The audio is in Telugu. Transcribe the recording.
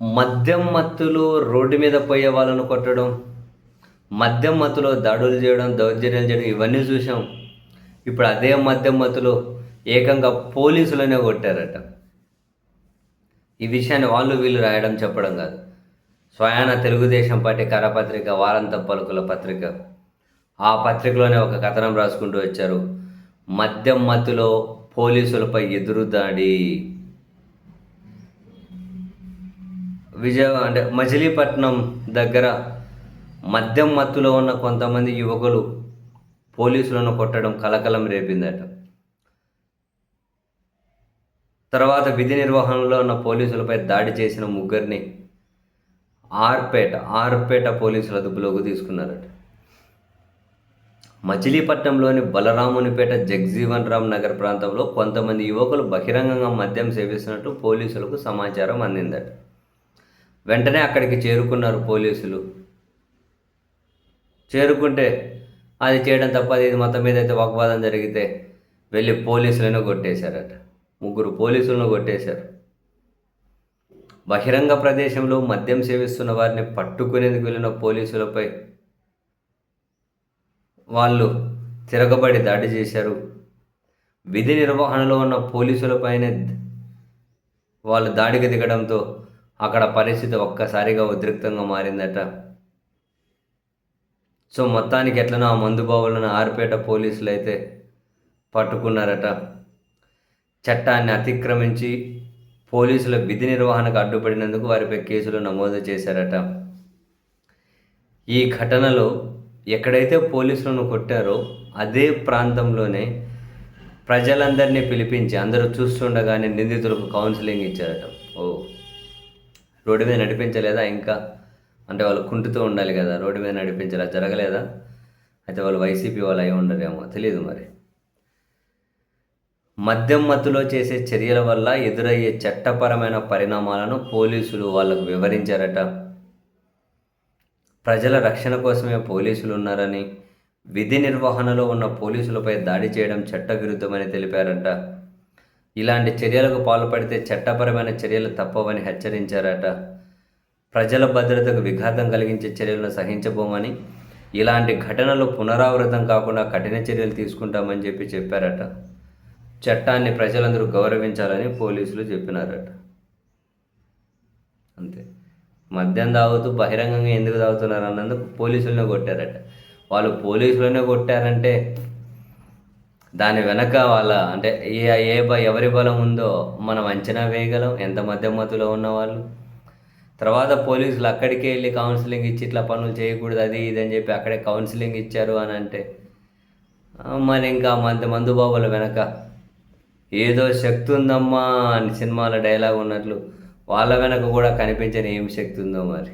మద్యం మత్తులో రోడ్డు మీద పోయే వాళ్ళను కొట్టడం, మద్యం మత్తులో దాడులు చేయడం, దౌర్జన్యాలు చేయడం ఇవన్నీ చూసాం. ఇప్పుడు అదే మద్యం మత్తులో ఏకంగా పోలీసులనే కొట్టారట. ఈ విషయాన్ని వాళ్ళు వీళ్ళు రాయడం చెప్పడం కాదు. స్వయాన తెలుగుదేశం పార్టీ కరపత్రిక వారాంతం పలుకుల పత్రిక, ఆ పత్రికలోనే ఒక కథనం రాసుకుంటూ వచ్చారు. మద్యం మత్తులో పోలీసులపై ఎదురుదాడి. అంటే మచిలీపట్నం దగ్గర మద్యం మత్తులో ఉన్న కొంతమంది యువకులు పోలీసులను కొట్టడం కలకలం రేపిందట. తర్వాత విధి నిర్వహణలో ఉన్న పోలీసులపై దాడి చేసిన ముగ్గురిని ఆర్పేట పోలీసుల అదుపులోకి తీసుకున్నారట. మచిలీపట్నంలోని బలరామునిపేట జగ్జీవన్ రామ్ నగర్ ప్రాంతంలో కొంతమంది యువకులు బహిరంగంగా మద్యం సేవిస్తున్నట్టు పోలీసులకు సమాచారం అందిందట. వెంటనే అక్కడికి చేరుకున్నారు పోలీసులు. చేరుకుంటే అది చేయడం తప్పది, ఇది మొత్తం మీద అయితే వాగ్వాదం జరిగితే వెళ్ళి పోలీసులను కొట్టేశారట. ముగ్గురు పోలీసులను కొట్టేశారు. బహిరంగ ప్రదేశంలో మద్యం సేవిస్తున్న వారిని పట్టుకునేందుకు వెళ్ళిన పోలీసులపై వాళ్ళు తిరగబడి దాడి చేశారు. విధి నిర్వహణలో ఉన్న పోలీసులపైనే వాళ్ళు దాడికి దిగడంతో అక్కడ పరిస్థితి ఒక్కసారిగా ఉద్రిక్తంగా మారిందట. సో మొత్తానికి ఎట్లనో ఆ మందుబావులను ఆర్పేట పోలీసులు అయితే పట్టుకున్నారట. చట్టాన్ని అతిక్రమించి పోలీసుల విధి నిర్వహణకు అడ్డుపడినందుకు వారిపై కేసులు నమోదు చేశారట. ఈ ఘటనలో ఎక్కడైతే పోలీసులను కొట్టారో అదే ప్రాంతంలోనే ప్రజలందరినీ పిలిపించి అందరూ చూస్తుండగానే నిందితులకు కౌన్సిలింగ్ ఇచ్చారట. రోడ్డు మీద నడిపించలేదా? ఇంకా అంటే వాళ్ళు కుంటుతూ ఉండాలి కదా, రోడ్డు మీద నడిపించలేదా? జరగలేదా? అయితే వాళ్ళు వైసీపీ వాళ్ళు అయి ఉండరేమో, తెలియదు మరి. మద్యం మత్తులో చేసే చర్యల వల్ల ఎదురయ్యే చట్టపరమైన పరిణామాలను పోలీసులు వాళ్ళకు వివరించారట. ప్రజల రక్షణ కోసమే పోలీసులు ఉన్నారని, విధి నిర్వహణలో ఉన్న పోలీసులపై దాడి చేయడం చట్టవిరుద్ధమని తెలిపారట. ఇలాంటి చర్యలకు పాల్పడితే చట్టపరమైన చర్యలు తప్పవని హెచ్చరించారట. ప్రజల భద్రతకు విఘాతం కలిగించే చర్యలను సహించబోమని, ఇలాంటి ఘటనలు పునరావృతం కాకుండా కఠిన చర్యలు తీసుకుంటామని చెప్పారట. చట్టాన్ని ప్రజలందరూ గౌరవించాలని పోలీసులు చెప్పినారట. అంతే. మద్యం తాగుతూ బహిరంగంగా ఎందుకు తాగుతున్నారు అన్నందుకు పోలీసులనే కొట్టారట. వాళ్ళు పోలీసులనే కొట్టారంటే దాని వెనక వాళ్ళ అంటే ఎవరి బలం ఉందో మనం అంచనా వేయగలం, ఎంత మద్యం మత్తులో ఉన్నవాళ్ళు. తర్వాత పోలీసులు అక్కడికే వెళ్ళి కౌన్సిలింగ్ ఇచ్చి ఇట్లా పనులు చేయకూడదు అది ఇది అని చెప్పి అక్కడే కౌన్సిలింగ్ ఇచ్చారు అని అంటే మరి ఇంకా మందుబాబుల వెనక ఏదో శక్తి ఉందమ్మా అని సినిమాలో డైలాగ్ ఉన్నట్లు వాళ్ళ వెనక కూడా కనిపించని ఏం శక్తి ఉందో మరి.